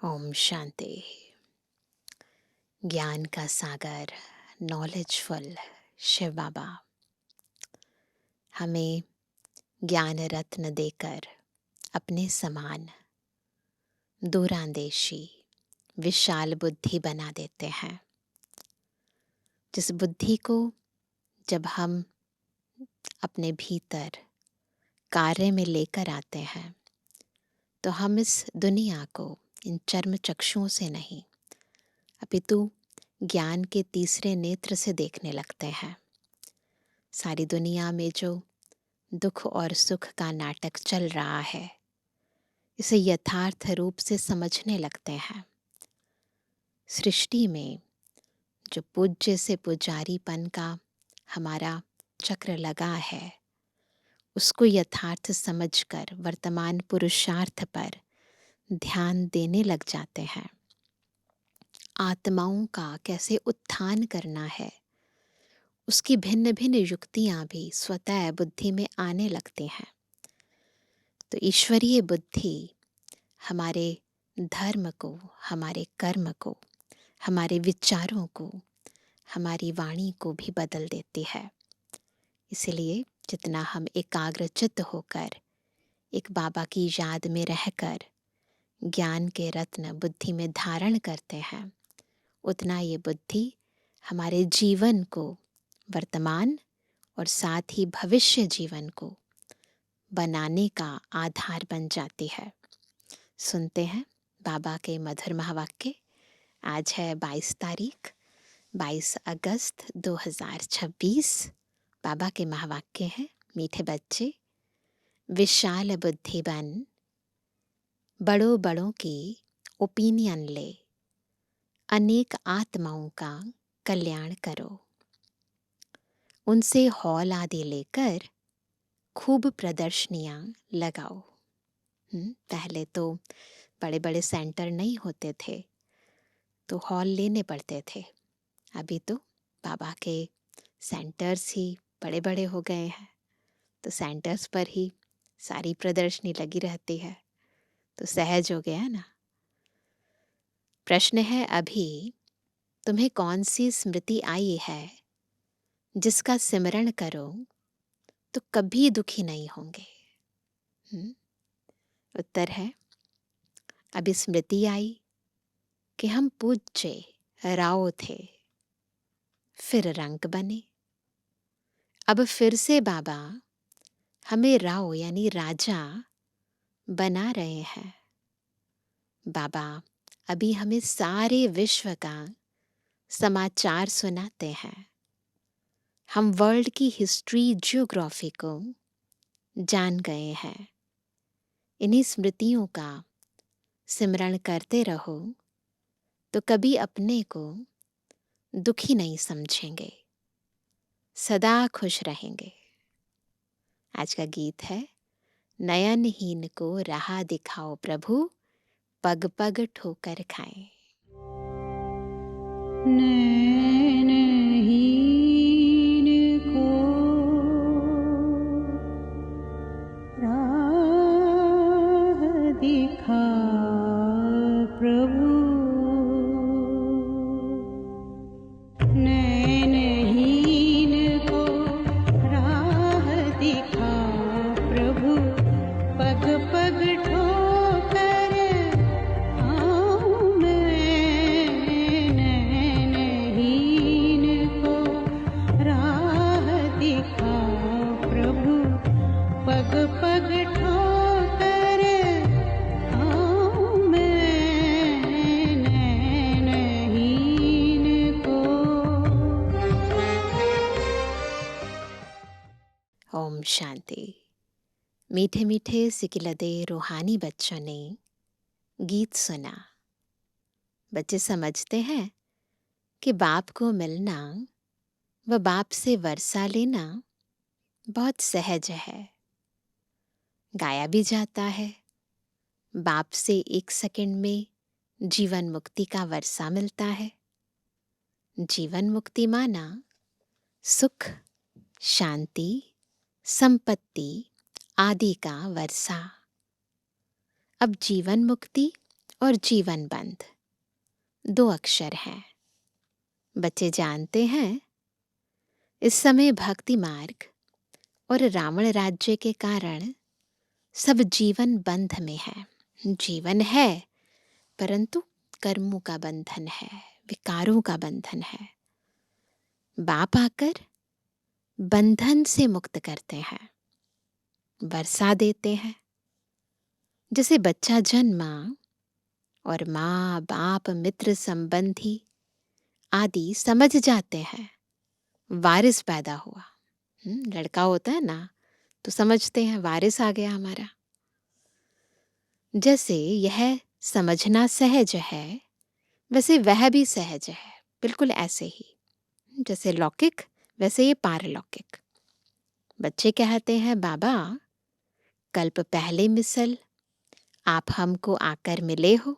ओम शांति। ज्ञान का सागर, नॉलेजफुल शिव बाबा हमें ज्ञान रत्न देकर अपने समान दूरांदेशी विशाल बुद्धि बना देते हैं। जिस बुद्धि को जब हम अपने भीतर कार्य में लेकर आते हैं तो हम इस दुनिया को इन चर्म चक्षुओं से नहीं अपितु ज्ञान के तीसरे नेत्र से देखने लगते हैं। सारी दुनिया में जो दुख और सुख का नाटक चल रहा है इसे यथार्थ रूप से समझने लगते हैं। सृष्टि में जो पूज्य से पुजारीपन का हमारा चक्र लगा है उसको यथार्थ समझकर वर्तमान पुरुषार्थ पर ध्यान देने लग जाते हैं। आत्माओं का कैसे उत्थान करना है उसकी भिन्न भिन्न युक्तियां भी स्वतः बुद्धि में आने लगती हैं। तो ईश्वरीय बुद्धि हमारे धर्म को, हमारे कर्म को, हमारे विचारों को, हमारी वाणी को भी बदल देती है। इसलिए जितना हम एकाग्रचित्त होकर एक बाबा की याद में रहकर ज्ञान के रत्न बुद्धि में धारण करते हैं उतना ये बुद्धि हमारे जीवन को, वर्तमान और साथ ही भविष्य जीवन को बनाने का आधार बन जाती है। सुनते हैं बाबा के मधुर महावाक्य। आज है 22 अगस्त 2026। बाबा के महावाक्य हैं, मीठे बच्चे विशाल बुद्धि बन, बड़ों बड़ों की ओपिनियन ले, अनेक आत्माओं का कल्याण करो। उनसे हॉल आदि लेकर खूब प्रदर्शनियां लगाओ। पहले तो बड़े बड़े सेंटर नहीं होते थे तो हॉल लेने पड़ते थे। अभी तो बाबा के सेंटर्स ही बड़े बड़े हो गए हैं तो सेंटर्स पर ही सारी प्रदर्शनी लगी रहती है तो सहज हो गया ना। प्रश्न है, अभी तुम्हें कौन सी स्मृति आई है जिसका सिमरण करो तो कभी दुखी नहीं होंगे? उत्तर है, अभी स्मृति आई कि हम पूज्य राव थे, फिर रंक बने। अब फिर से बाबा हमें राव यानी राजा बना रहे हैं। बाबा अभी हमें सारे विश्व का समाचार सुनाते हैं। हम वर्ल्ड की हिस्ट्री, जियोग्राफी को जान गए हैं। इन्हीं स्मृतियों का सिमरण करते रहो तो कभी अपने को दुखी नहीं समझेंगे, सदा खुश रहेंगे। आज का गीत है, नयनहीन को राह दिखाओ प्रभु, पग पग ठोकर खाए। नैनहीन को राह दिखा प्रभु, नैनहीन को राह दिखा प्रभु, पग पग ठोकर खाऊं मैं। नैनहीन को राह दिखा प्रभु, पग पग ठोकर खाऊं मैं। नैनहीन को। ओम शांति। मीठे मीठे सिकिलदे रूहानी बच्चों ने गीत सुना। बच्चे समझते हैं कि बाप को मिलना व बाप से वर्षा लेना बहुत सहज है। गाया भी जाता है, बाप से 1 सेकंड में जीवन मुक्ति का वर्षा मिलता है। जीवन मुक्ति माना सुख, शांति, संपत्ति आदि का वर्षा। अब जीवन मुक्ति और जीवन बंध 2 अक्षर हैं। बच्चे जानते हैं, इस समय भक्ति मार्ग और रावण राज्य के कारण सब जीवन बंध में है। जीवन है, परंतु कर्मों का बंधन है, विकारों का बंधन है। बाप आकर बंधन से मुक्त करते हैं, वर्षा देते हैं। जैसे बच्चा जन्मा और माँ बाप मित्र संबंधी आदि समझ जाते हैं, वारिस पैदा हुआ। लड़का होता है ना, तो समझते हैं वारिस आ गया हमारा। जैसे यह समझना सहज है, वैसे वह भी सहज है, बिल्कुल ऐसे ही। जैसे लौकिक, वैसे ये पारलौकिक। बच्चे कहते हैं, बाबा कल्प पहले मिसल आप हमको आकर मिले हो,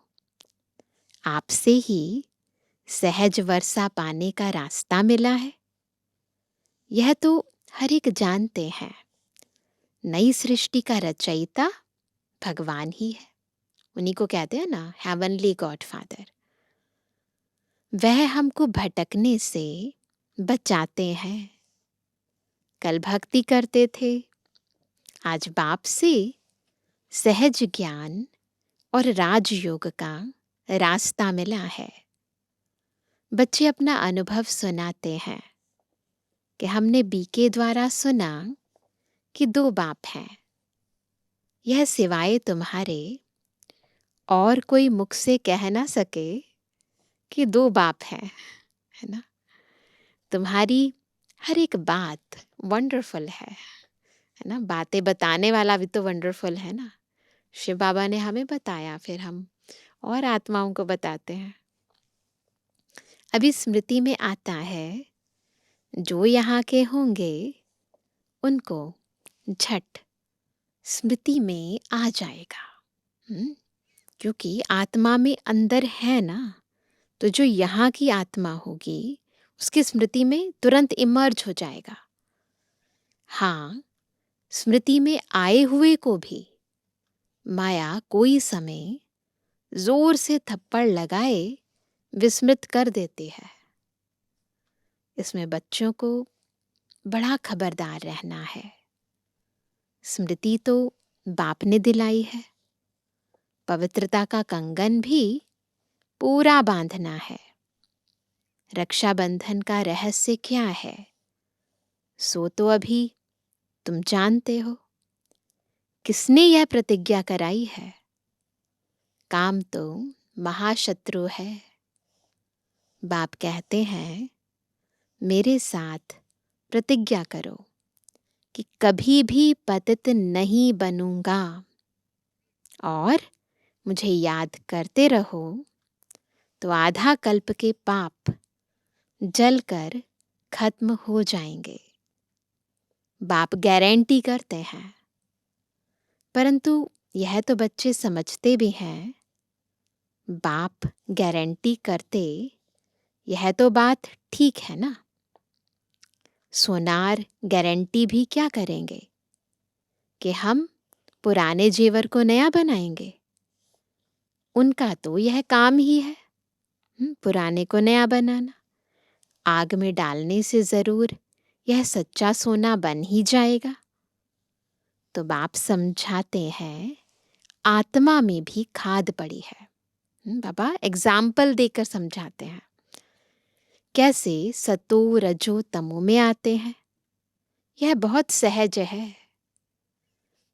आपसे ही सहज वर्षा पाने का रास्ता मिला है। यह तो हर एक जानते हैं, नई सृष्टि का रचयिता भगवान ही है। उन्हीं को कहते हैं ना, हेवनली गॉड फादर। वह हमको भटकने से बचाते हैं। कल भक्ति करते थे, आज बाप से सहज ज्ञान और राजयोग का रास्ता मिला है। बच्चे अपना अनुभव सुनाते हैं कि हमने बीके द्वारा सुना कि 2 बाप हैं। यह सिवाय तुम्हारे और कोई मुख से कह ना सके कि 2 बाप हैं, है ना। तुम्हारी हर एक बात वंडरफुल है ना। बातें बताने वाला भी तो वंडरफुल है ना। शिव बाबा ने हमें बताया, फिर हम और आत्माओं को बताते हैं। अभी स्मृति में आता है, जो यहाँ के होंगे उनको झट स्मृति में आ जाएगा। क्योंकि आत्मा में अंदर है ना, तो जो यहाँ की आत्मा होगी उसकी स्मृति में तुरंत इमर्ज हो जाएगा। हाँ, स्मृति में आए हुए को भी माया कोई समय जोर से थप्पड़ लगाए विस्मृत कर देती है। इसमें बच्चों को बड़ा खबरदार रहना है। स्मृति तो बाप ने दिलाई है, पवित्रता का कंगन भी पूरा बांधना है। रक्षाबंधन का रहस्य क्या है, सो तो अभी तुम जानते हो। किसने यह प्रतिज्ञा कराई है? काम तो महाशत्रु है। बाप कहते हैं, मेरे साथ प्रतिज्ञा करो कि कभी भी पतित नहीं बनूंगा और मुझे याद करते रहो, तो आधा कल्प के पाप जलकर खत्म हो जाएंगे। बाप गारंटी करते हैं, परंतु यह तो बच्चे समझते भी हैं, बाप गारंटी करते, यह तो बात ठीक है ना। सोनार गारंटी भी क्या करेंगे कि हम पुराने जेवर को नया बनाएंगे। उनका तो यह काम ही है, पुराने को नया बनाना। आग में डालने से जरूर यह सच्चा सोना बन ही जाएगा। तो बाप समझाते हैं, आत्मा में भी खाद पड़ी है। बाबा एग्जाम्पल देकर समझाते हैं, कैसे सतो रजो तमो में आते हैं। यह बहुत सहज है।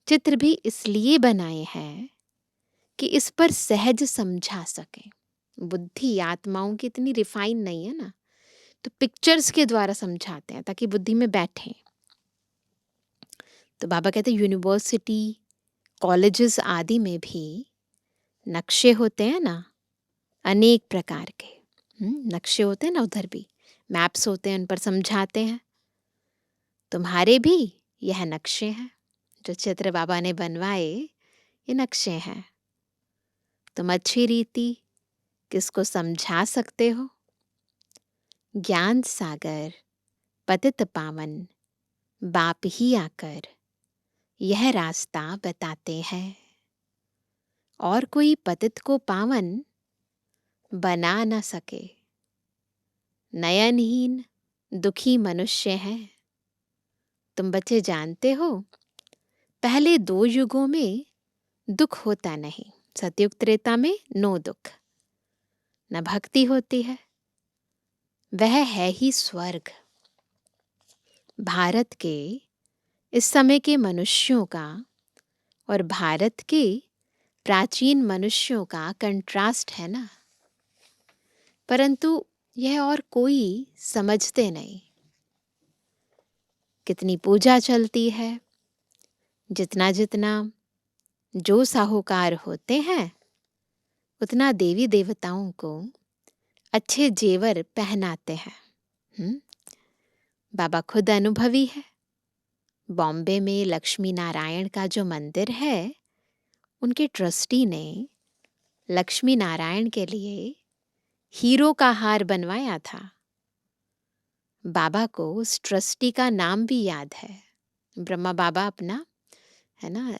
चित्र भी इसलिए बनाए हैं कि इस पर सहज समझा सकें। बुद्धि आत्माओं की इतनी रिफाइन नहीं है ना, तो पिक्चर्स के द्वारा समझाते हैं ताकि बुद्धि में बैठे। तो बाबा कहते हैं, यूनिवर्सिटी कॉलेजेस आदि में भी नक्शे होते हैं ना, अनेक प्रकार के नक्शे होते हैं ना, उधर भी मैप्स होते हैं, उन पर समझाते हैं। तुम्हारे भी यह नक्शे हैं, जो चित्र बाबा ने बनवाए, ये नक्शे हैं। तुम अच्छी रीति किसको समझा सकते हो? ज्ञान सागर पतित पावन बाप ही आकर यह रास्ता बताते हैं। और कोई पतित को पावन बना न सके। नयनहीन दुखी मनुष्य हैं। तुम बच्चे जानते हो, पहले 2 युगों में दुख होता नहीं। सतयुग त्रेता में नो दुख, न भक्ति होती है, वह है ही स्वर्ग। भारत के इस समय के मनुष्यों का और भारत के प्राचीन मनुष्यों का कंट्रास्ट है ना, परंतु यह और कोई समझते नहीं। कितनी पूजा चलती है, जितना जितना जो साहूकार होते हैं उतना देवी देवताओं को अच्छे जेवर पहनाते हैं। बाबा खुद अनुभवी है। बॉम्बे में लक्ष्मी नारायण का जो मंदिर है, उनके ट्रस्टी ने लक्ष्मी नारायण के लिए हीरो का हार बनवाया था। बाबा को उस ट्रस्टी का नाम भी याद है। ब्रह्मा बाबा अपना, है ना,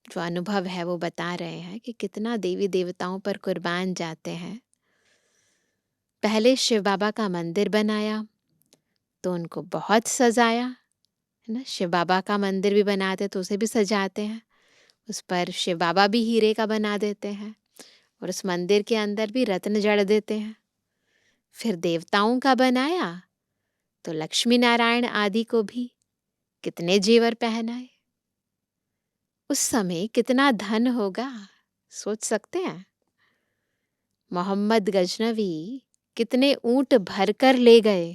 जो अनुभव है वो बता रहे हैं कि कितना देवी देवताओं पर कुर्बान जाते हैं। पहले शिव बाबा का मंदिर बनाया तो उनको बहुत सजाया, है ना। शिव बाबा का मंदिर भी बनाते तो उसे भी सजाते हैं, उस पर शिव बाबा भी हीरे का बना देते हैं और उस मंदिर के अंदर भी रत्न जड़ देते हैं। फिर देवताओं का बनाया तो लक्ष्मी नारायण आदि को भी कितने जेवर पहनाए। उस समय कितना धन होगा, सोच सकते हैं। मोहम्मद गजनवी कितने ऊंट भरकर ले गए।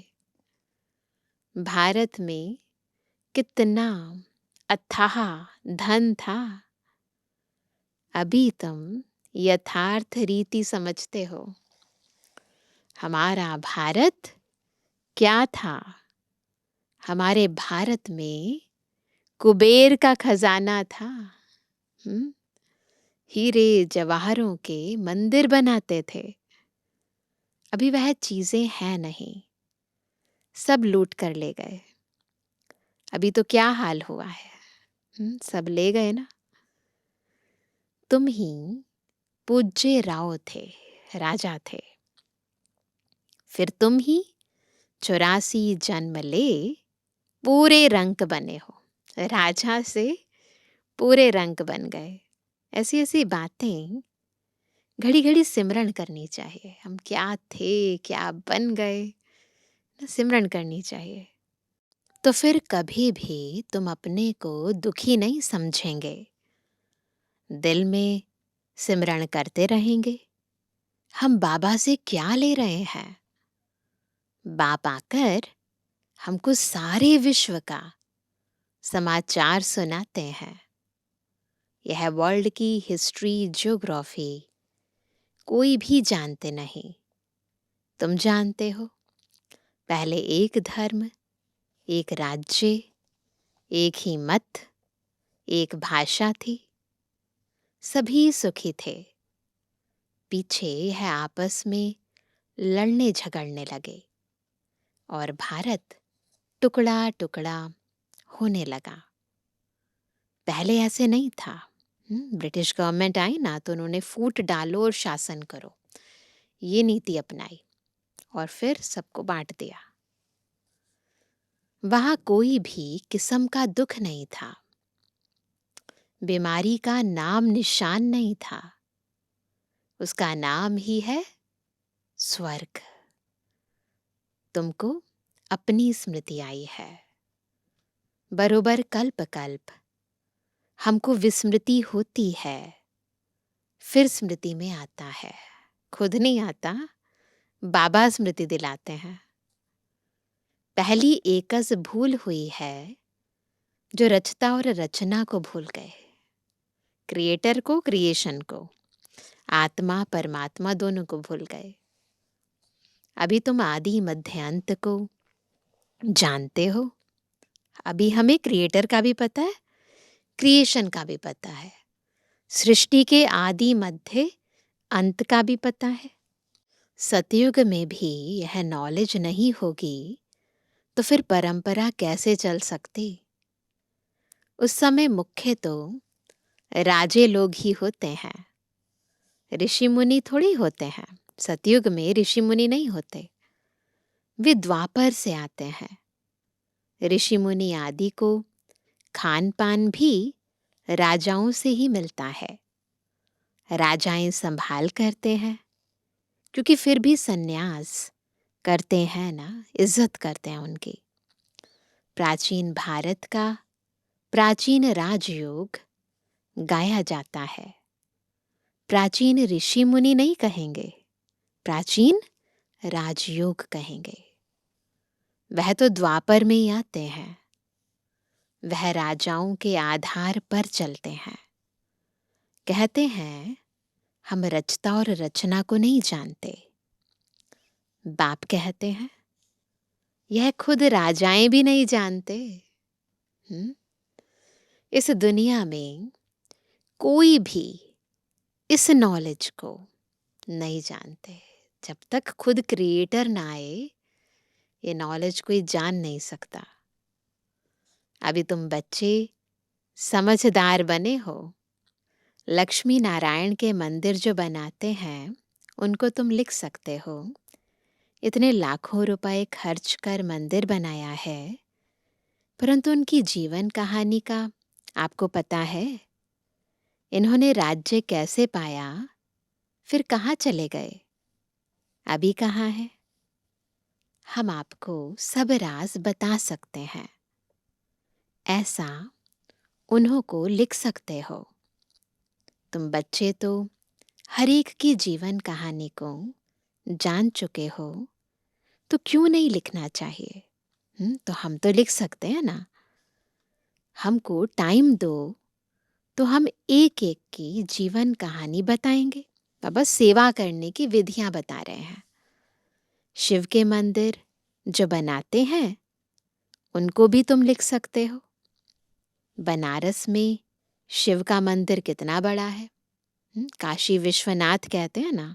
भारत में कितना अथाह धन था। अभी तुम यथार्थ रीति समझते हो। हमारा भारत क्या था? हमारे भारत में कुबेर का खजाना था। हीरे जवाहरों के मंदिर बनाते थे। अभी वह चीजें हैं नहीं, सब लूट कर ले गए। अभी तो क्या हाल हुआ है, सब ले गए ना। तुम ही पूज्य राव थे, राजा थे। फिर तुम ही 84 जन्म ले पूरे रंक बने हो, राजा से पूरे रंक बन गए। ऐसी ऐसी बातें घड़ी घड़ी सिमरण करनी चाहिए। हम क्या थे, क्या बन गए, सिमरण करनी चाहिए। तो फिर कभी भी तुम अपने को दुखी नहीं समझेंगे। दिल में सिमरण करते रहेंगे। हम बाबा से क्या ले रहे हैं? बाप आकर हमको सारे विश्व का समाचार सुनाते हैं। यह वर्ल्ड की हिस्ट्री, ज्योग्राफी कोई भी जानते नहीं। तुम जानते हो, पहले एक धर्म, एक राज्य, एक ही मत, एक भाषा थी। सभी सुखी थे। पीछे यह आपस में लड़ने झगड़ने लगे और भारत टुकड़ा टुकड़ा होने लगा। पहले ऐसे नहीं था। ब्रिटिश गवर्नमेंट आई ना तो उन्होंने फूट डालो और शासन करो, ये नीति अपनाई और फिर सबको बांट दिया। वहां कोई भी किस्म का दुख नहीं था, बीमारी का नाम निशान नहीं था। उसका नाम ही है स्वर्ग। तुमको अपनी स्मृति आई है। बरोबर कल्प कल्प हमको विस्मृति होती है, फिर स्मृति में आता है। खुद नहीं आता, बाबा स्मृति दिलाते हैं। पहली एकस भूल हुई है जो रचता और रचना को भूल गए, क्रिएटर को, क्रिएशन को, आत्मा परमात्मा दोनों को भूल गए। अभी तुम आदि मध्य अंत को जानते हो। अभी हमें क्रिएटर का भी पता है, क्रिएशन का भी पता है, सृष्टि के आदि मध्य अंत का भी पता है। सतयुग में भी यह नॉलेज नहीं होगी तो फिर परंपरा कैसे चल सकती? उस समय मुख्य तो राजे लोग ही होते हैं। ऋषि मुनि थोड़ी होते हैं, सतयुग में ऋषि मुनि नहीं होते, वे द्वापर से आते हैं। ऋषि मुनि आदि को खान पान भी राजाओं से ही मिलता है। राजाएं संभाल करते हैं, क्योंकि फिर भी सन्यास करते हैं ना, इज्जत करते हैं उनकी। प्राचीन भारत का प्राचीन राजयोग गाया जाता है। प्राचीन ऋषि मुनि नहीं कहेंगे, प्राचीन राजयोग कहेंगे। वह तो द्वापर में ही आते हैं। वह राजाओं के आधार पर चलते हैं। कहते हैं हम रचता और रचना को नहीं जानते। बाप कहते हैं यह खुद राजाएं भी नहीं जानते। इस दुनिया में कोई भी इस नॉलेज को नहीं जानते। जब तक खुद क्रिएटर ना आए, ये नॉलेज कोई जान नहीं सकता। अभी तुम बच्चे समझदार बने हो। लक्ष्मी नारायण के मंदिर जो बनाते हैं, उनको तुम लिख सकते हो, इतने लाखों रुपए खर्च कर मंदिर बनाया है, परंतु उनकी जीवन कहानी का आपको पता है? इन्होंने राज्य कैसे पाया, फिर कहाँ चले गए, अभी कहाँ है? हम आपको सब राज बता सकते हैं। ऐसा उन्हों को लिख सकते हो। तुम बच्चे तो हर एक की जीवन कहानी को जान चुके हो, तो क्यों नहीं लिखना चाहिए? तो हम तो लिख सकते हैं ना। हमको टाइम दो तो हम एक एक की जीवन कहानी बताएंगे। बाबा सेवा करने की विधियां बता रहे हैं। शिव के मंदिर जो बनाते हैं, उनको भी तुम लिख सकते हो। बनारस में शिव का मंदिर कितना बड़ा है। काशी विश्वनाथ कहते हैं ना,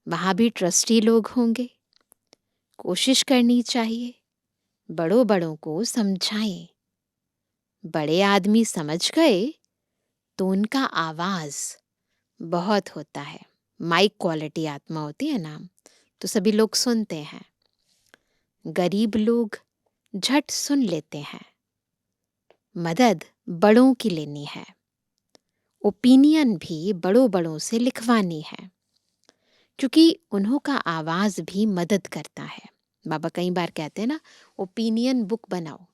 वहां भी ट्रस्टी लोग होंगे। कोशिश करनी चाहिए, बड़ों बड़ों को समझाएं। बड़े आदमी समझ गए तो उनका आवाज बहुत होता है। माइक क्वालिटी आत्मा होती है ना, तो सभी लोग सुनते हैं। गरीब लोग झट सुन लेते हैं। मदद बड़ों की लेनी है। ओपिनियन भी बड़ों बड़ों से लिखवानी है, क्योंकि उन्हों का आवाज भी मदद करता है। बाबा कई बार कहते हैं ना, ओपिनियन बुक बनाओ,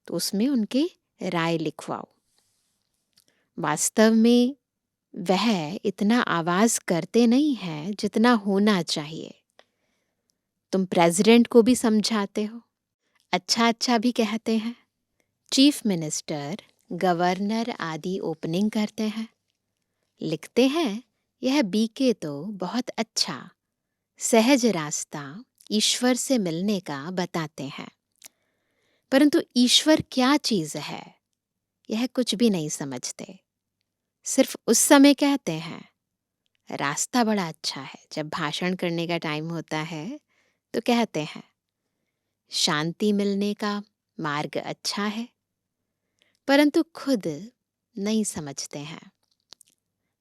तो उसमें उनके राय लिखवाओ। वास्तव में वह इतना आवाज करते नहीं है जितना होना चाहिए। तुम प्रेसिडेंट को भी समझाते हो, अच्छा अच्छा भी कहते हैं। चीफ मिनिस्टर, गवर्नर आदि ओपनिंग करते हैं, लिखते हैं यह बीके तो बहुत अच्छा सहज रास्ता ईश्वर से मिलने का बताते हैं, परंतु ईश्वर क्या चीज है यह कुछ भी नहीं समझते। सिर्फ उस समय कहते हैं रास्ता बड़ा अच्छा है। जब भाषण करने का टाइम होता है तो कहते हैं शांति मिलने का मार्ग अच्छा है, परंतु खुद नहीं समझते हैं।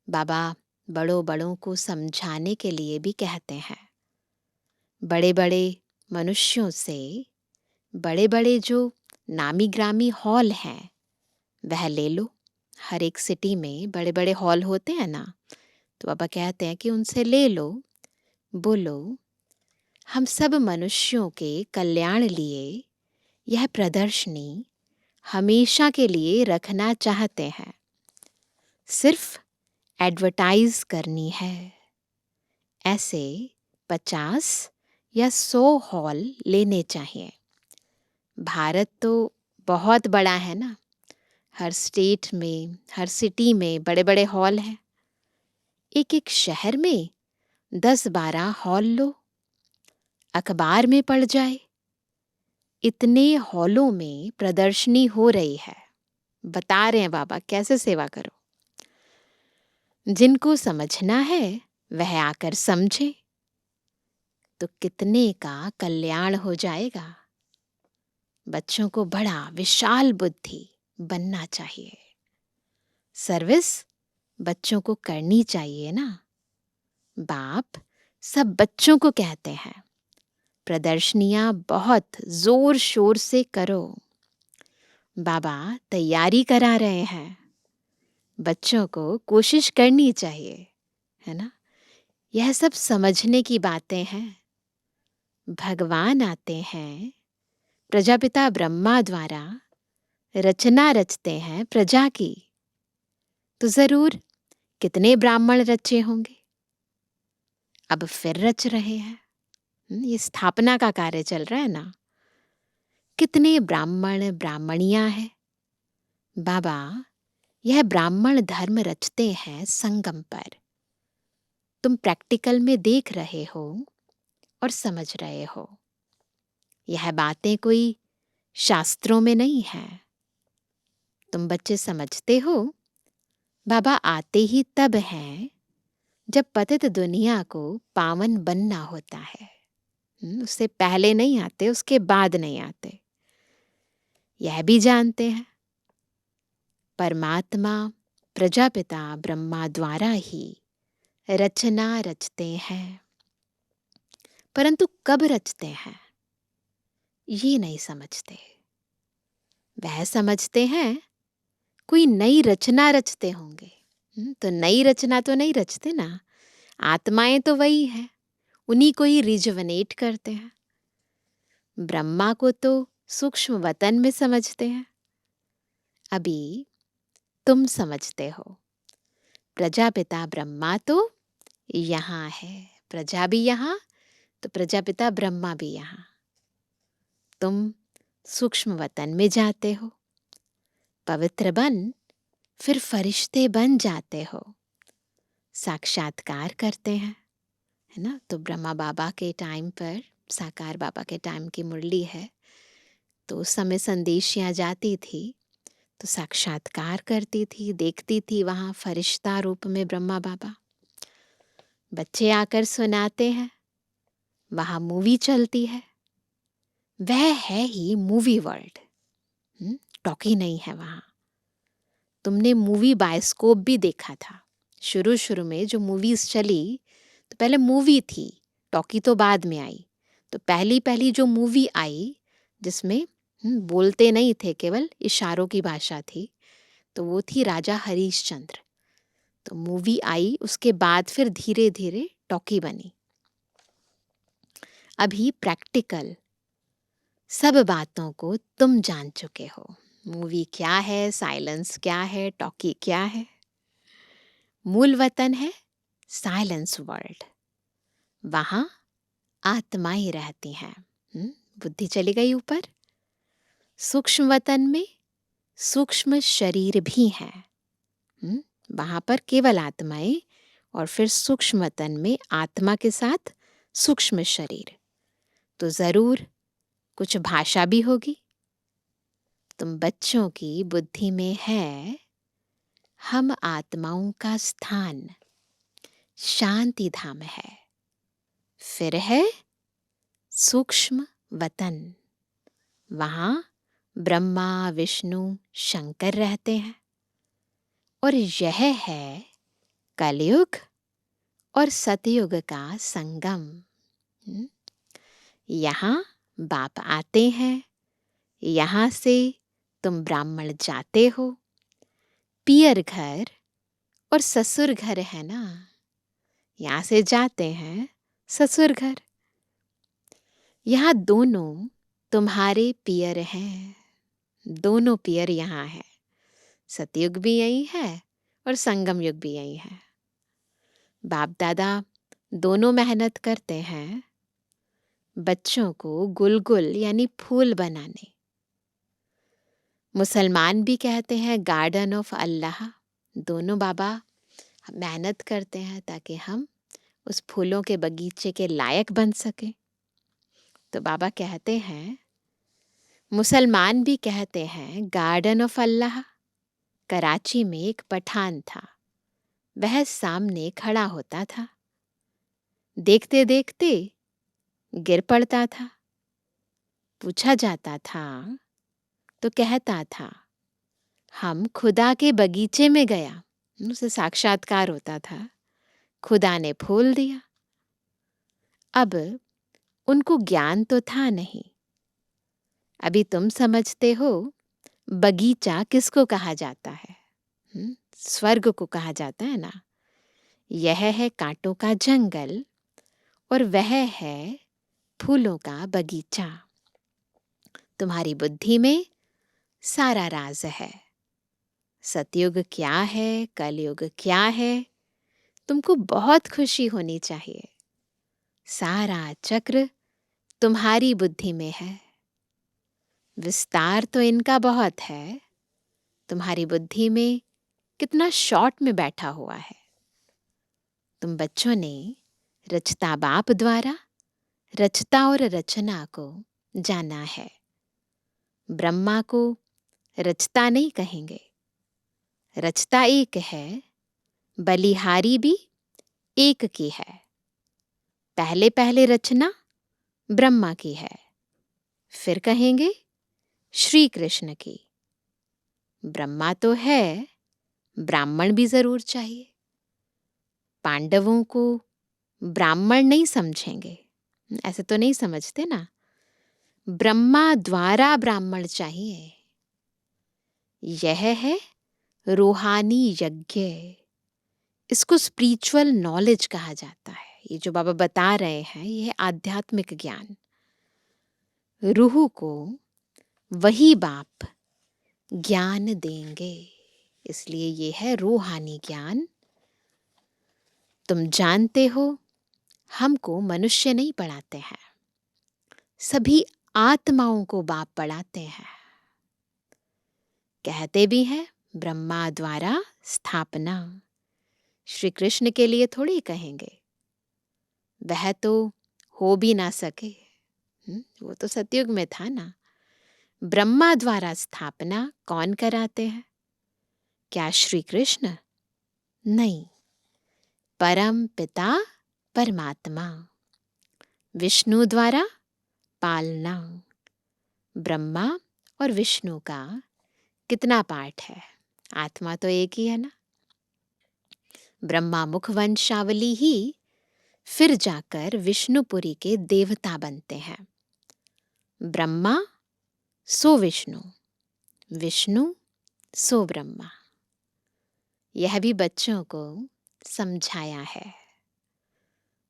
बाबा बड़ों बड़ों को समझाने के लिए भी कहते हैं। बड़े बड़े मनुष्यों से बड़े बड़े जो नामी ग्रामी हॉल हैं वह ले लो। हर एक सिटी में बड़े बड़े हॉल होते हैं ना, तो बाबा कहते हैं कि उनसे ले लो, बोलो हम सब मनुष्यों के कल्याण लिए यह प्रदर्शनी हमेशा के लिए रखना चाहते हैं। सिर्फ एडवर्टाइज करनी है। ऐसे 50 या 100 हॉल लेने चाहिए। भारत तो बहुत बड़ा है ना, हर स्टेट में, हर सिटी में बड़े बड़े हॉल हैं। एक एक शहर में 10-12 हॉल लो, अखबार में पड़ जाए इतने हॉलों में प्रदर्शनी हो रही है। बता रहे हैं बाबा कैसे सेवा करो। जिनको समझना है वह आकर समझे, तो कितने का कल्याण हो जाएगा। बच्चों को बड़ा विशाल बुद्धि बनना चाहिए। सर्विस बच्चों को करनी चाहिए ना। बाप सब बच्चों को कहते हैं, प्रदर्शनियां बहुत जोर शोर से करो। बाबा तैयारी करा रहे हैं, बच्चों को कोशिश करनी चाहिए, है ना। यह सब समझने की बातें हैं। भगवान आते हैं, प्रजापिता ब्रह्मा द्वारा रचना रचते हैं प्रजा की, तो जरूर कितने ब्राह्मण रचे होंगे। अब फिर रच रहे हैं। ये स्थापना का कार्य चल रहा है ना। कितने ब्राह्मण ब्राह्मणियां हैं। बाबा यह ब्राह्मण धर्म रचते हैं संगम पर। तुम प्रैक्टिकल में देख रहे हो और समझ रहे हो। यह बातें कोई शास्त्रों में नहीं है। तुम बच्चे समझते हो, बाबा आते ही तब हैं जब पतित दुनिया को पावन बनना होता है। उससे पहले नहीं आते, उसके बाद नहीं आते। यह भी जानते हैं परमात्मा प्रजापिता ब्रह्मा द्वारा ही रचना रचते हैं, परंतु कब रचते हैं ये नहीं समझते। वह समझते हैं कोई नई रचना रचते होंगे। तो नई रचना तो नहीं रचते ना, आत्माएं तो वही है, उन्हीं को ही रिजुवनेट करते हैं। ब्रह्मा को तो सूक्ष्म वतन में समझते हैं। अभी तुम समझते हो, प्रजापिता ब्रह्मा तो यहाँ है, प्रजा भी यहाँ, तो प्रजापिता ब्रह्मा भी यहाँ। तुम सूक्ष्म वतन में जाते हो, पवित्र बन फिर फरिश्ते बन जाते हो, साक्षात्कार करते हैं, है ना। तो ब्रह्मा बाबा के टाइम पर, साकार बाबा के टाइम की मुरली है, तो उस समय संदेशियाँ जाती थी तो साक्षात्कार करती थी, देखती थी वहाँ फरिश्ता रूप में ब्रह्मा बाबा। बच्चे आकर सुनाते हैं, वहाँ मूवी चलती है। वह है ही मूवी वर्ल्ड, टॉकी नहीं है वहाँ। तुमने मूवी बायोस्कोप भी देखा था। शुरू शुरू में जो मूवीज चली, तो पहले मूवी थी, टॉकी तो बाद में आई। तो पहली पहली जो मूवी आई जिसमें बोलते नहीं थे, केवल इशारों की भाषा थी, तो वो थी राजा हरिश्चंद्र। तो मूवी आई, उसके बाद फिर धीरे धीरे टॉकी बनी। अभी प्रैक्टिकल सब बातों को तुम जान चुके हो। मूवी क्या है, साइलेंस क्या है, टॉकी क्या है। मूल वतन है साइलेंस वर्ल्ड, वहां आत्माएं रहती हैं। बुद्धि चली गई ऊपर। सूक्ष्म वतन में सूक्ष्म शरीर भी हैं, वहां पर केवल आत्माएं, और फिर सूक्ष्म वतन में आत्मा के साथ सूक्ष्म शरीर। तो जरूर कुछ भाषा भी होगी। तुम बच्चों की बुद्धि में है, हम आत्माओं का स्थान शांति धाम है। फिर है सूक्ष्म वतन, वहां ब्रह्मा विष्णु शंकर रहते हैं। और यह है कलयुग और सतयुग का संगम। यहाँ बाप आते हैं, यहाँ से तुम ब्राह्मण जाते हो। पियर घर और ससुर घर है ना, यहाँ से जाते हैं ससुर घर। यहाँ दोनों तुम्हारे पियर हैं, दोनों पियर यहाँ है। सतयुग भी यही है और संगम युग भी यही है। बाप दादा दोनों मेहनत करते हैं बच्चों को गुलगुल यानी फूल बनाने। मुसलमान भी कहते हैं गार्डन ऑफ अल्लाह। दोनों बाबा मेहनत करते हैं ताकि हम उस फूलों के बगीचे के लायक बन सके। तो बाबा कहते हैं, मुसलमान भी कहते हैं गार्डन ऑफ अल्लाह। कराची में एक पठान था, वह सामने खड़ा होता था, देखते देखते गिर पड़ता था। पूछा जाता था तो कहता था, हम खुदा के बगीचे में गया, उसे साक्षात्कार होता था, खुदा ने फूल दिया। अब उनको ज्ञान तो था नहीं। अभी तुम समझते हो बगीचा किसको कहा जाता है? स्वर्ग को कहा जाता है ना। यह है कांटों का जंगल और वह है फूलों का बगीचा। तुम्हारी बुद्धि में सारा राज है। सतयुग क्या है, कलयुग क्या है, तुमको बहुत खुशी होनी चाहिए। सारा चक्र तुम्हारी बुद्धि में है। विस्तार तो इनका बहुत है, तुम्हारी बुद्धि में कितना शॉर्ट में बैठा हुआ है। तुम बच्चों ने रचता बाप द्वारा रचता और रचना को जाना है। ब्रह्मा को रचता नहीं कहेंगे। रचता एक है, बलिहारी भी एक की है। पहले पहले रचना ब्रह्मा की है, फिर कहेंगे श्री कृष्ण की। ब्रह्मा तो है, ब्राह्मण भी जरूर चाहिए। पांडवों को ब्राह्मण नहीं समझेंगे, ऐसे तो नहीं समझते ना। ब्रह्मा द्वारा ब्राह्मण चाहिए। यह है रूहानी यज्ञ। इसको स्पिरिचुअल नॉलेज कहा जाता है। ये जो बाबा बता रहे हैं, यह आध्यात्मिक ज्ञान। रूह को वही बाप ज्ञान देंगे, इसलिए ये है रूहानी ज्ञान। तुम जानते हो, हमको मनुष्य नहीं पढ़ाते हैं, सभी आत्माओं को बाप पढ़ाते हैं। कहते भी हैं ब्रह्मा द्वारा स्थापना। श्री कृष्ण के लिए थोड़ी कहेंगे, वह तो हो भी ना सके। वो तो सतयुग में था ना। ब्रह्मा द्वारा स्थापना कौन कराते हैं? क्या श्री कृष्ण? नहीं, परम पिता परमात्मा। विष्णु द्वारा पालना। ब्रह्मा और विष्णु का कितना पार्ट है? आत्मा तो एक ही है ना। ब्रह्मा मुख वंशावली ही फिर जाकर विष्णुपुरी के देवता बनते हैं। ब्रह्मा सो विष्णु, विष्णु सो ब्रह्मा। यह भी बच्चों को समझाया है।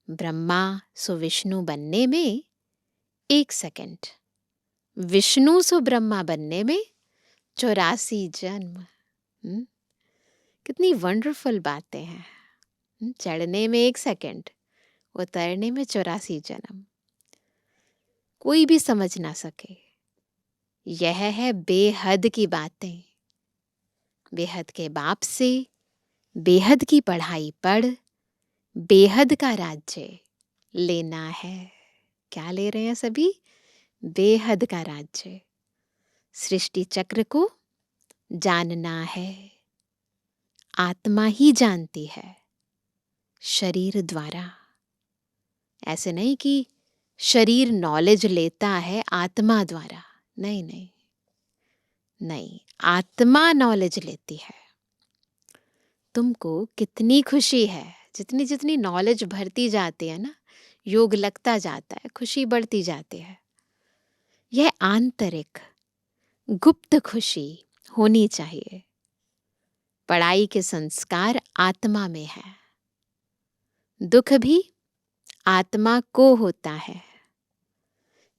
ब्रह्मा सो विष्णु बनने में 1 सेकंड, विष्णु सो ब्रह्मा बनने में 84 जन्म। कितनी वंडरफुल बातें हैं। चढ़ने में 1 सेकंड, उतरने में 84 जन्म। कोई भी समझ ना सके। यह है बेहद की बातें। बेहद के बाप से बेहद की पढ़ाई पढ़ बेहद का राज्य लेना है। क्या ले रहे हैं सभी? बेहद का राज्य। सृष्टि चक्र को जानना है। आत्मा ही जानती है, शरीर द्वारा। ऐसे नहीं कि शरीर नॉलेज लेता है आत्मा द्वारा। नहीं नहीं नहीं, आत्मा नॉलेज लेती है। तुमको कितनी खुशी है, जितनी जितनी नॉलेज भरती जाती है ना, योग लगता जाता है, खुशी बढ़ती जाती है। यह आंतरिक गुप्त खुशी होनी चाहिए। पढ़ाई के संस्कार आत्मा में है। दुख भी आत्मा को होता है।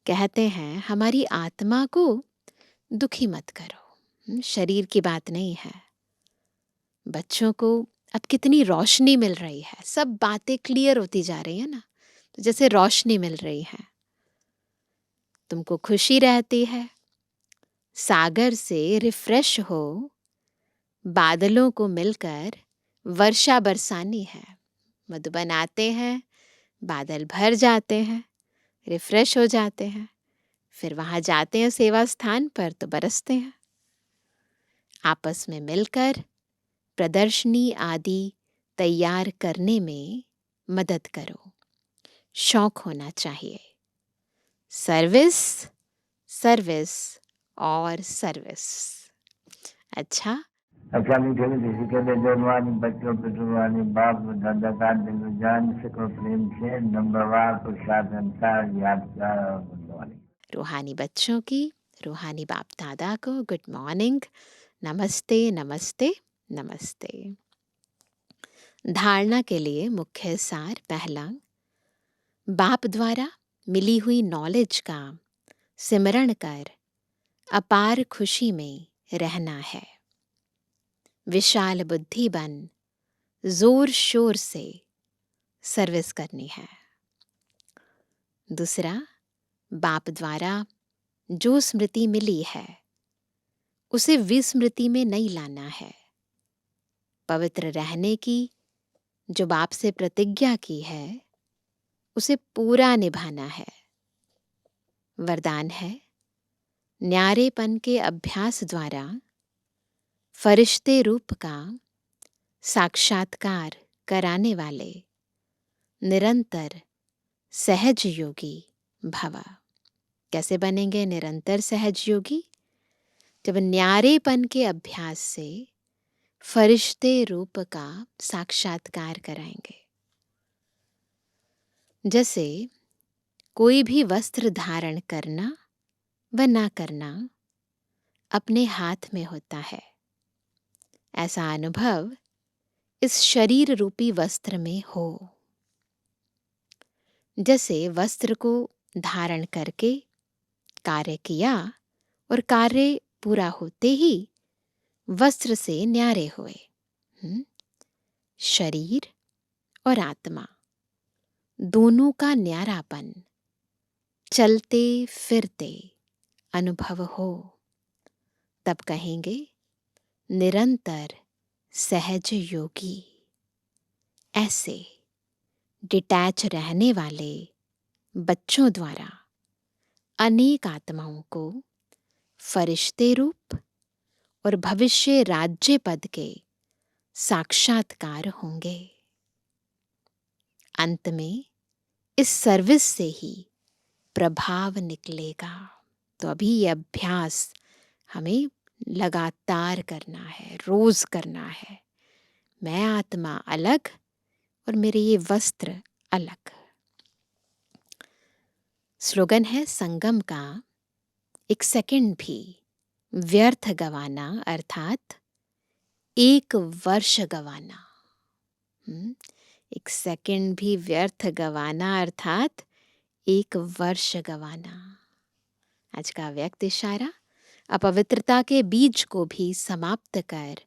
कहते हैं हमारी आत्मा को दुखी मत करो। शरीर की बात नहीं है। बच्चों को अब कितनी रोशनी मिल रही है, सब बातें क्लियर होती जा रही है ना, तो जैसे रोशनी मिल रही है। तुमको खुशी रहती है, सागर से रिफ्रेश हो, बादलों को मिलकर वर्षा बरसानी है। मधुबन आते हैं, बादल भर जाते हैं, रिफ्रेश हो जाते हैं, फिर वहां जाते हैं सेवा स्थान पर तो बरसते हैं। आपस में मिलकर प्रदर्शनी आदि तैयार करने में मदद करो। शौक होना चाहिए। सर्विस, सर्विस और सर्विस। अच्छा, अच्छा मीठे मीठे सीखे दे जो रुहानी बच्चों पे रुहानी बाप दादा का दिल जान सको प्रेम से नंबरवार प्रसाद अंसार यादगार और गुणवानी। रूहानी बच्चों की, रूहानी बाप दादा को गुड मॉर्निंग, नमस्ते नमस्ते नमस्ते। धारणा के लिए मुख्य सार पहला, बाप द्वारा मिली हुई नॉलेज का सिमरण कर अपार खुशी में रहना है। विशाल बुद्धि बन जोर शोर से सर्विस करनी है। दूसरा, बाप द्वारा जो स्मृति मिली है उसे विस्मृति में नहीं लाना है। पवित्र रहने की जो बाप से प्रतिज्ञा की है उसे पूरा निभाना है। वरदान है, न्यारेपन के अभ्यास द्वारा फरिश्ते रूप का साक्षात्कार कराने वाले निरंतर सहज योगी भव। कैसे बनेंगे निरंतर सहज योगी? जब न्यारेपन के अभ्यास से फरिश्ते रूप का साक्षात्कार कराएंगे। जैसे कोई भी वस्त्र धारण करना व ना करना अपने हाथ में होता है, ऐसा अनुभव इस शरीर रूपी वस्त्र में हो। जैसे वस्त्र को धारण करके कार्य किया और कार्य पूरा होते ही वस्त्र से न्यारे हुए। शरीर और आत्मा दोनों का न्यारापन चलते फिरते अनुभव हो, तब कहेंगे निरंतर सहज योगी। ऐसे डिटैच रहने वाले बच्चों द्वारा अनेक आत्माओं को फरिश्ते रूप और भविष्य राज्य पद के साक्षात्कार होंगे। अंत में इस सर्विस से ही प्रभाव निकलेगा। तो अभी ये अभ्यास हमें लगातार करना है, रोज करना है। मैं आत्मा अलग और मेरे ये वस्त्र अलग। स्लोगन है, संगम का एक सेकंड भी व्यर्थ गवाना अर्थात एक वर्ष गवाना। एक सेकंड भी व्यर्थ गवाना अर्थात एक वर्ष गवाना। आज का व्यक्त इशारा, अपवित्रता के बीज को भी समाप्त कर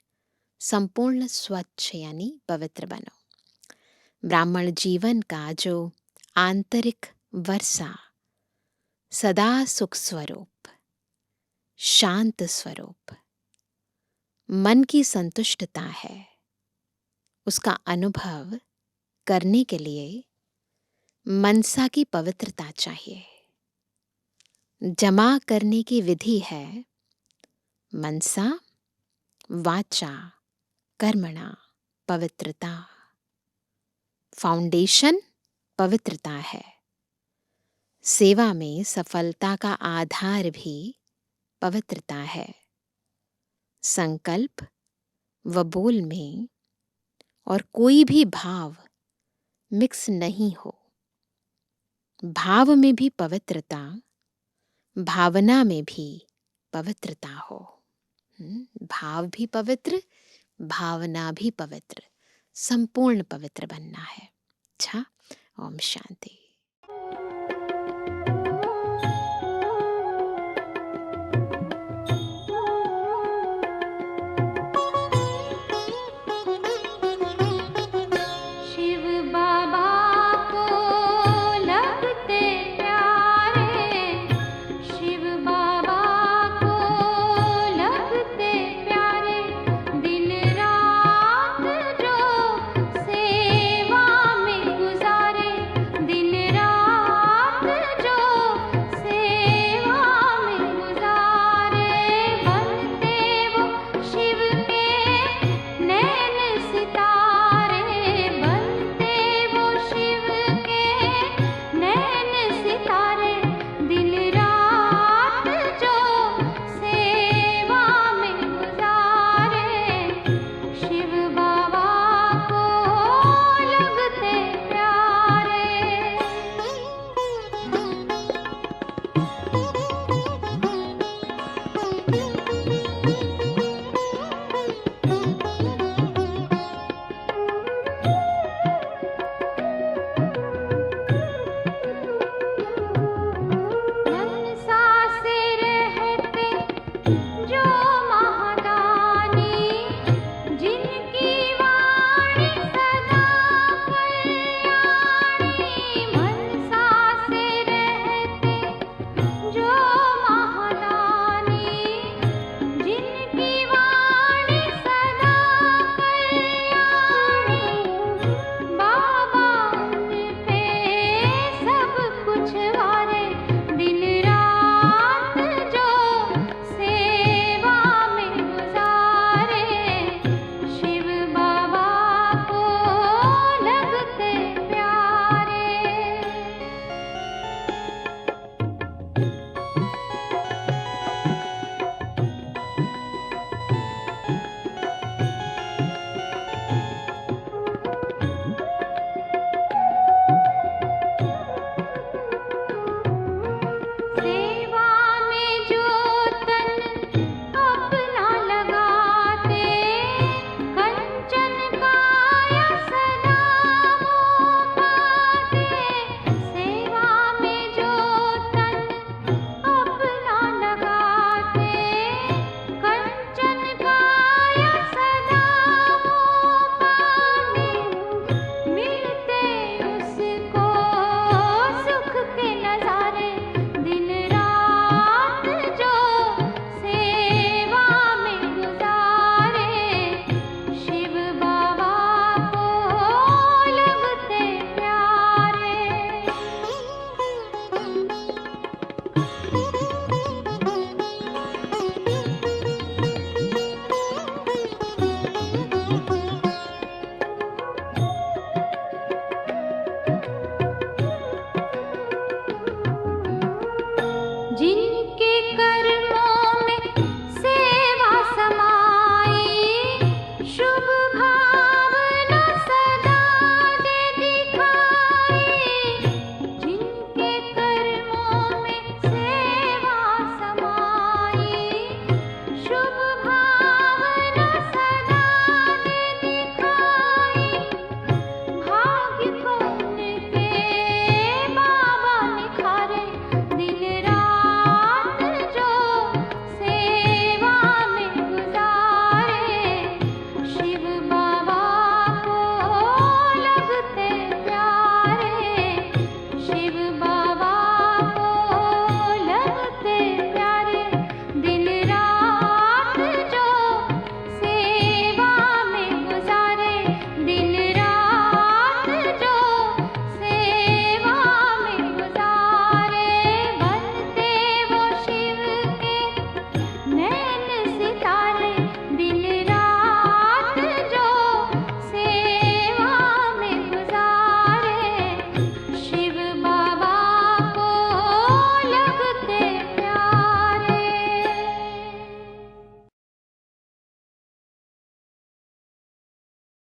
संपूर्ण स्वच्छ यानी पवित्र बनो। ब्राह्मण जीवन का जो आंतरिक वर्षा सदा सुख स्वरूप, शांत स्वरूप, मन की संतुष्टता है, उसका अनुभव करने के लिए मनसा की पवित्रता चाहिए। जमा करने की विधि है मनसा वाचा कर्मणा पवित्रता। फाउंडेशन पवित्रता है। सेवा में सफलता का आधार भी पवित्रता है। संकल्प व बोल में और कोई भी भाव मिक्स नहीं हो। भाव में भी पवित्रता, भावना में भी पवित्रता हो। भाव भी पवित्र, भावना भी पवित्र, संपूर्ण पवित्र बनना है। अच्छा, ओम शांति।